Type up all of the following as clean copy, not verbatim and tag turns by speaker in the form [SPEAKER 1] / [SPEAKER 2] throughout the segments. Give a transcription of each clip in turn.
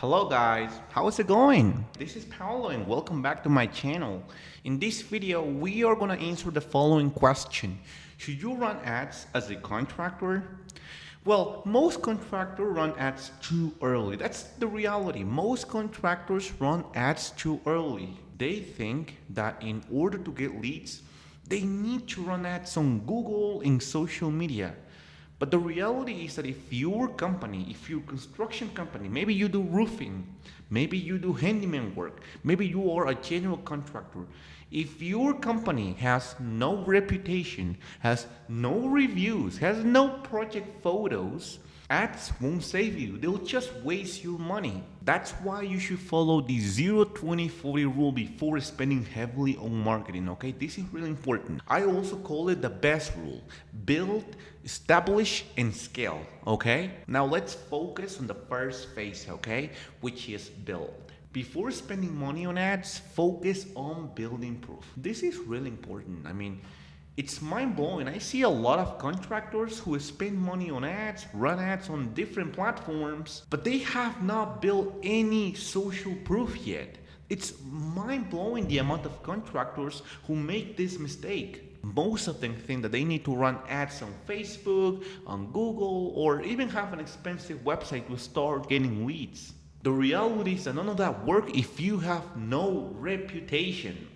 [SPEAKER 1] Hello guys, how is it going? This is Paolo and welcome back to my channel. In this video, we are going to answer the following question. Should you run ads as a contractor? Well, most contractors run ads too early. That's the reality. Most contractors run ads too early. They think that in order to get leads, they need to run ads on Google and social media. But the reality is that if your company, if your construction company, maybe you do roofing, maybe you do handyman work, maybe you are a general contractor, if your company has no reputation, has no reviews, has no project photos, ads won't save you. They'll just waste your money. That's why you should follow the 0-20-40 rule before spending heavily on marketing, okay? This is really important. I also call it the best rule. Build, establish, and scale, okay? Now let's focus on the first phase, okay? Which is build. Before spending money on ads, focus on building proof. This is really important. It's mind-blowing. I see a lot of contractors who spend money on ads, run ads on different platforms, but they have not built any social proof yet. It's mind-blowing the amount of contractors who make this mistake. Most of them think that they need to run ads on Facebook, on Google, or even have an expensive website to start getting leads. The reality is that none of that works if you have no reputation.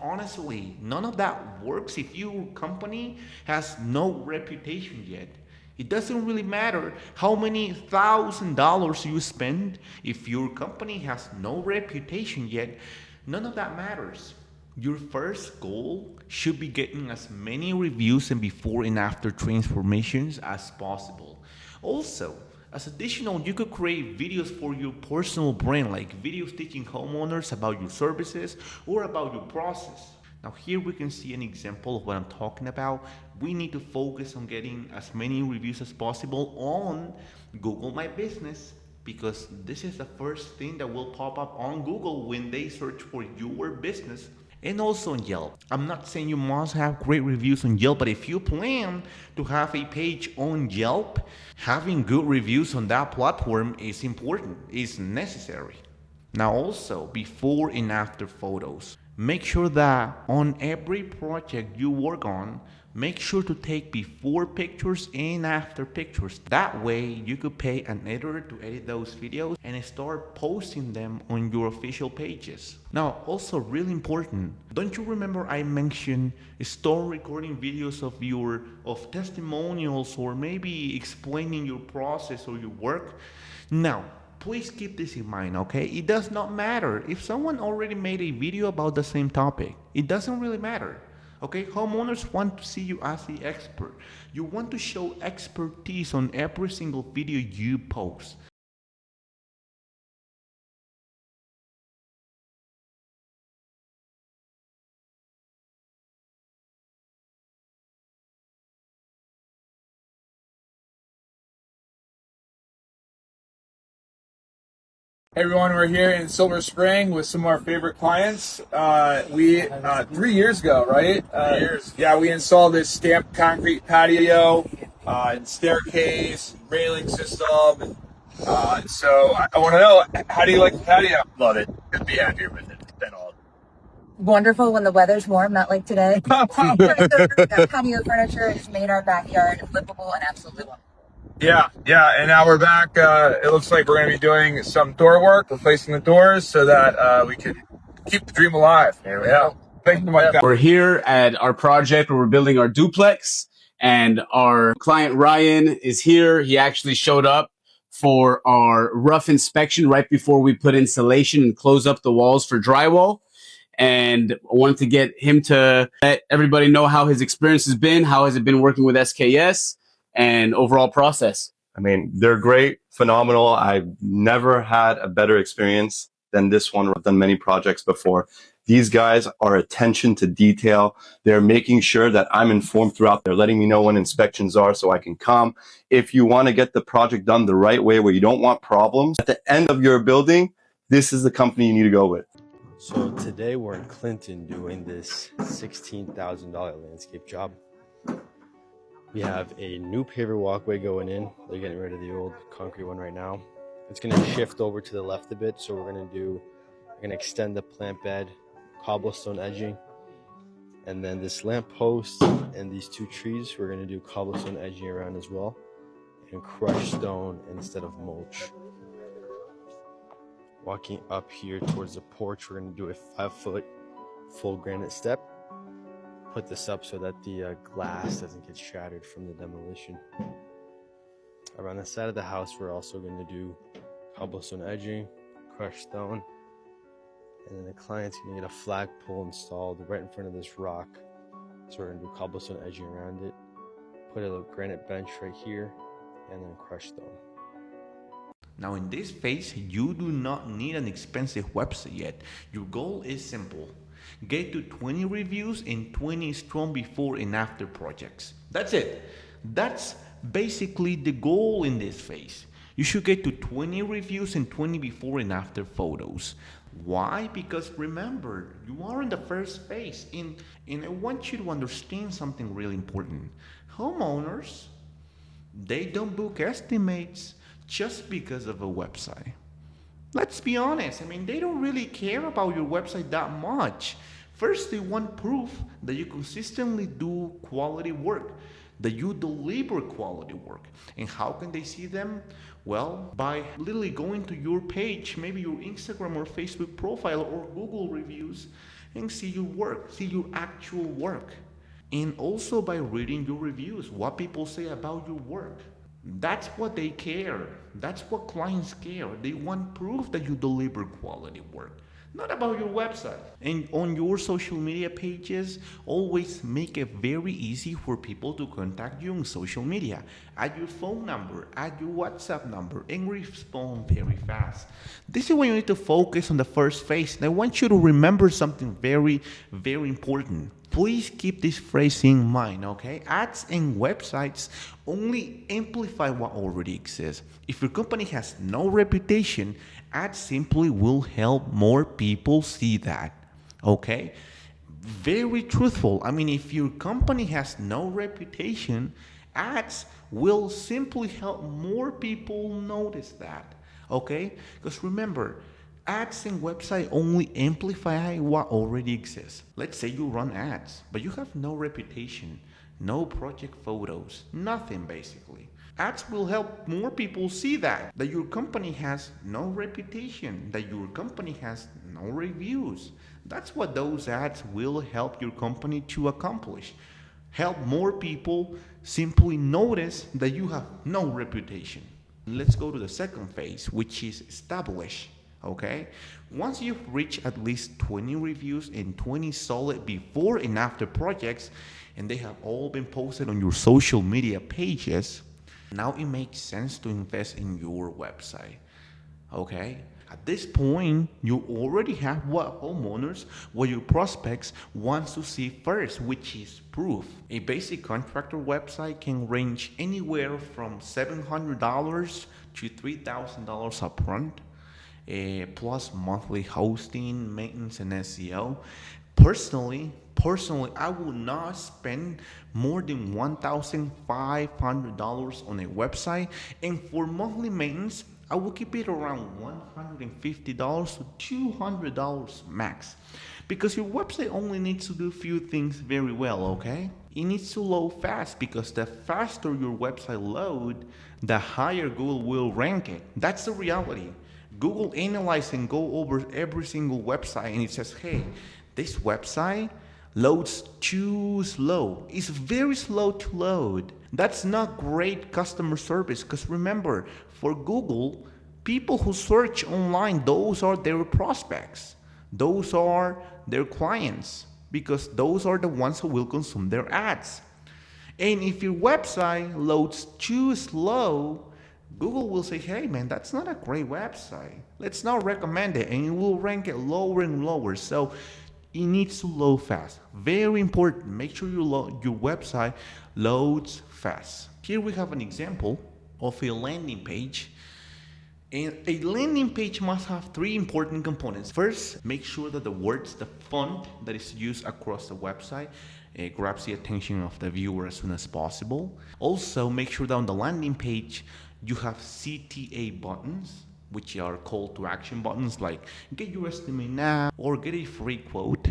[SPEAKER 1] Honestly, none of that works if your company has no reputation yet. It doesn't really matter how many $1,000 you spend if your company has no reputation yet. None of that matters. Your first goal should be getting as many reviews and before and after transformations as possible. Also, as additional, you could create videos for your personal brand, like videos teaching homeowners about your services or about your process. Now here we can see an example of what I'm talking about. We need to focus on getting as many reviews as possible on Google My Business, because this is the first thing that will pop up on Google when they search for your business. And also on Yelp. I'm not saying you must have great reviews on Yelp, but if you plan to have a page on Yelp, having good reviews on that platform is important, is necessary. Now also, before and after photos. Make sure that on every project you work on, make sure to take before pictures and after pictures. That way you could pay an editor to edit those videos and start posting them on your official pages. Now also really important, don't you remember I mentioned start recording videos of testimonials or maybe explaining your process or your work? Now, please keep this in mind, okay? It does not matter if someone already made a video about the same topic. It doesn't really matter, okay? Homeowners want to see you as the expert. You want to show expertise on every single video you post.
[SPEAKER 2] Hey everyone, we're here in Silver Spring with some of our favorite clients. We 3 years ago, right? 3 years. Yeah, we installed this stamped concrete patio and staircase, railing system. So I want to know, how do you like the patio?
[SPEAKER 3] Love it. Couldn't be happier with it than all.
[SPEAKER 4] Wonderful when the weather's warm, not like today. Patio furniture has made our backyard livable and absolutely wonderful.
[SPEAKER 2] Yeah, and now we're back. It looks like we're going to be doing some door work, replacing the doors so that we can keep the dream alive.
[SPEAKER 3] There we go.
[SPEAKER 2] Thank you so much, guys.
[SPEAKER 5] We're here at our project where we're building our duplex, and our client Ryan is here. He actually showed up for our rough inspection right before we put insulation and close up the walls for drywall. And I wanted to get him to let everybody know how his experience has been, how has it been working with SKS, and overall process.
[SPEAKER 3] They're great, phenomenal. I've never had a better experience than this one. I've done many projects before. These guys are attention to detail. They're making sure that I'm informed throughout. They're letting me know when inspections are so I can come. If you want to get the project done the right way, where you don't want problems at the end of your building, this is the company you need to go with.
[SPEAKER 6] So today we're in Clinton doing this $16,000 landscape job. We have a new paver walkway going in. They're getting rid of the old concrete one right now. It's going to shift over to the left a bit. So we're going to extend the plant bed, cobblestone edging, and then this lamp post and these two trees, we're going to do cobblestone edging around as well, and crushed stone instead of mulch. Walking up here towards the porch, we're going to do a 5-foot full granite step. Put this up so that the glass doesn't get shattered from the demolition. Around the side of the house, we're also going to do cobblestone edging, crushed stone, and then the client's going to get a flagpole installed right in front of this rock. So we're going to do cobblestone edging around it, put a granite bench right here, and then crushed stone.
[SPEAKER 1] Now in this phase, you do not need an expensive website yet. Your goal is simple. Get to 20 reviews and 20 strong before and after projects. That's it. That's basically the goal in this phase. You should get to 20 reviews and 20 before and after photos. Why? Because remember, you are in the first phase, and I want you to understand something really important. Homeowners, they don't book estimates just because of a website. Let's be honest, they don't really care about your website that much. First, they want proof that you consistently do quality work, that you deliver quality work. And how can they see them? Well, by literally going to your page, maybe your Instagram or Facebook profile or Google reviews, and see your work, see your actual work. And also by reading your reviews, what people say about your work. That's what they care. That's what clients care. They want proof that you deliver quality work, not about your website. And on your social media pages, always make it very easy for people to contact you on social media. Add your phone number, add your WhatsApp number, and respond very fast. This is when you need to focus on the first phase. And I want you to remember something very, very important. Please keep this phrase in mind, okay? Ads and websites only amplify what already exists. If your company has no reputation, ads simply will help more people see that, okay? Very truthful. If your company has no reputation, ads will simply help more people notice that, okay? Because remember, ads and website only amplify what already exists. Let's say you run ads, but you have no reputation, no project photos, nothing basically. Ads will help more people see that your company has no reputation, that your company has no reviews. That's what those ads will help your company to accomplish. Help more people simply notice that you have no reputation. Let's go to the second phase, which is establish. Okay, once you've reached at least 20 reviews and 20 solid before and after projects, and they have all been posted on your social media pages, now it makes sense to invest in your website. Okay, at this point, you already have what homeowners, what your prospects want to see first, which is proof. A basic contractor website can range anywhere from $700 to $3,000 upfront. Plus monthly hosting, maintenance, and SEO. Personally, I would not spend more than $1,500 on a website, and for monthly maintenance, I will keep it around $150 to $200 max, because your website only needs to do a few things very well, okay? It needs to load fast, because the faster your website load, the higher Google will rank it. That's the reality. Google analyzes and go over every single website, and it says, hey, this website loads too slow. It's very slow to load. That's not great customer service, because remember, for Google, people who search online, those are their prospects. Those are their clients, because those are the ones who will consume their ads. And if your website loads too slow, Google will say, hey man, that's not a great website. Let's not recommend it, and it will rank it lower and lower. So it needs to load fast. Very important. Make sure your website loads fast. Here we have an example of a landing page. And a landing page must have three important components. First, make sure that the words, the font that is used across the website grabs the attention of the viewer as soon as possible. Also, make sure that on the landing page, you have CTA buttons. which are call to action buttons like get your estimate now or get a free quote.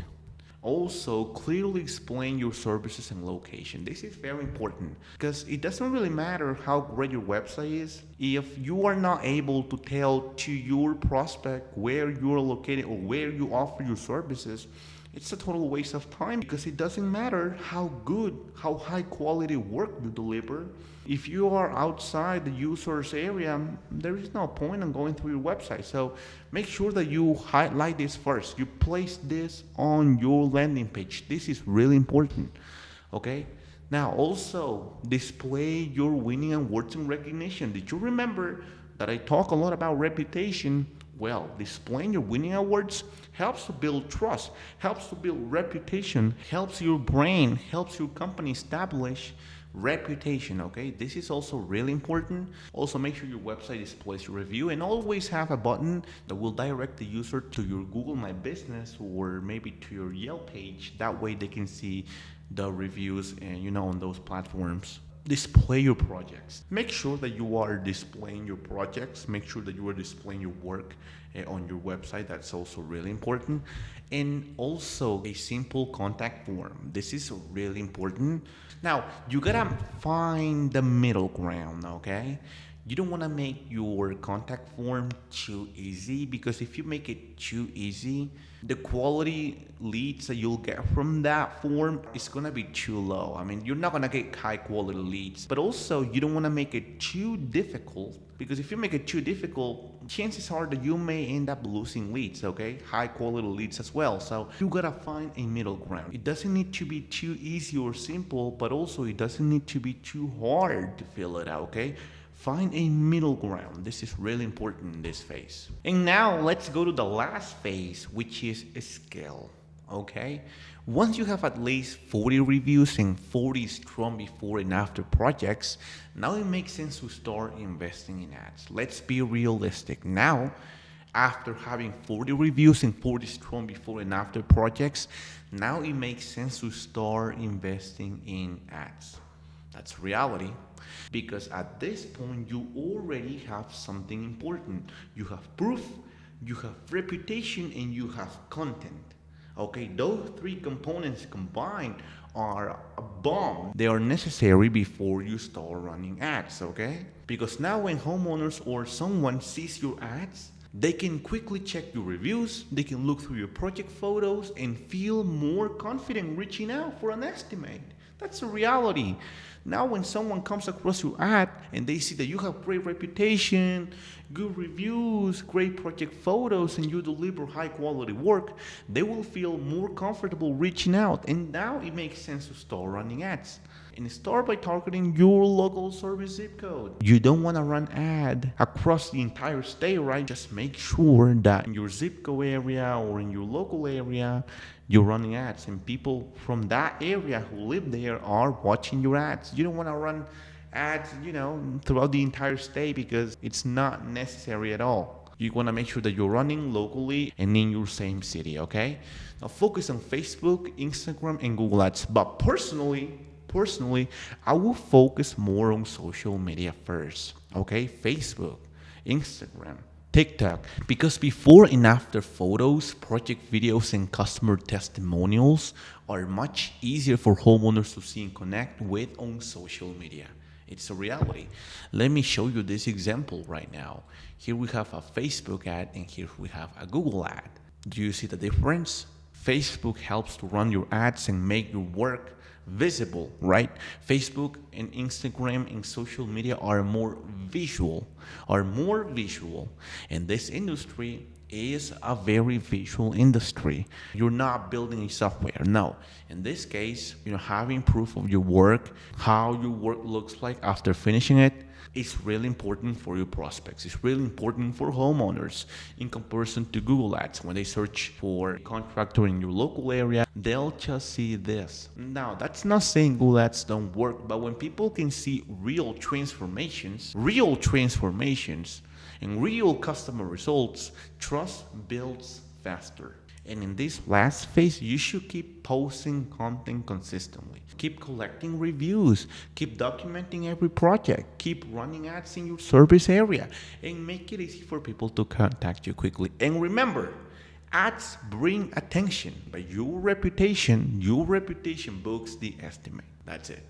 [SPEAKER 1] Also, clearly explain your services and location. This is very important because it doesn't really matter how great your website is if you are not able to tell to your prospect where you're located or where you offer your services. It's a total waste of time because it doesn't matter how good, how high quality work you deliver. If you are outside the user's area, there is no point in going through your website. So make sure that you highlight this first. You place this on your landing page. This is really important. Okay? Now also display your winning awards and recognition. Did you remember that I talk a lot about reputation? Well, displaying your winning awards helps to build trust, helps to build reputation, helps your brand, helps your company establish reputation. Okay, this is also really important. Also, make sure your website displays your review and always have a button that will direct the user to your Google My Business or maybe to your Yelp page. That way they can see the reviews and on those platforms. Display your projects. Make sure that you are displaying your projects. Make sure that you are displaying your work on your website. That's also really important. And also a simple contact form. This is really important. Now, you gotta find the middle ground, okay? You don't want to make your contact form too easy, because if you make it too easy, the quality leads that you'll get from that form is going to be too low. I mean, you're not going to get high quality leads, but also you don't want to make it too difficult, because if you make it too difficult, chances are that you may end up losing leads, okay? High quality leads as well. So you got to find a middle ground. It doesn't need to be too easy or simple, but also it doesn't need to be too hard to fill it out, okay? Find a middle ground. This is really important in this phase. And now let's go to the last phase, which is scale. Okay? Once you have at least 40 reviews and 40 strong before and after projects, now it makes sense to start investing in ads. Let's be realistic. Now, after having 40 reviews and 40 strong before and after projects, now it makes sense to start investing in ads. That's reality. Because at this point, you already have something important. You have proof, you have reputation, and you have content. Okay, those three components combined are a bomb. They are necessary before you start running ads, okay? Because now when homeowners or someone sees your ads, they can quickly check your reviews, they can look through your project photos, and feel more confident reaching out for an estimate. That's a reality. Now when someone comes across your ad and they see that you have great reputation, good reviews, great project photos, and you deliver high quality work, they will feel more comfortable reaching out. And now it makes sense to start running ads. And start by targeting your local service zip code. You don't want to run ad across the entire state, right? Just make sure that in your zip code area or in your local area, you're running ads, and people from that area who live there are watching your ads. You don't want to run ads, throughout the entire state, because it's not necessary at all. You want to make sure that you're running locally and in your same city, okay? Now focus on Facebook, Instagram, and Google Ads. But personally, I will focus more on social media first, okay? Facebook, Instagram, TikTok, because before and after photos, project videos, and customer testimonials are much easier for homeowners to see and connect with on social media. It's a reality. Let me show you this example right now. Here we have a Facebook ad and here we have a Google ad. Do you see the difference? Facebook helps to run your ads and make your work visible, right? Facebook and Instagram and social media are more visual. And this industry is a very visual industry. You're not building a software. No. In this case, having proof of your work, how your work looks like after finishing it, is really important for your prospects. It's really important for homeowners in comparison to Google Ads. When they search for a contractor in your local area, they'll just see this. Now, that's not saying Google Ads don't work, but when people can see real transformations, and real customer results, trust builds faster. And in this last phase, you should keep posting content consistently. Keep collecting reviews. Keep documenting every project. Keep running ads in your service area. And make it easy for people to contact you quickly. And remember, ads bring attention, but your reputation books the estimate. That's it.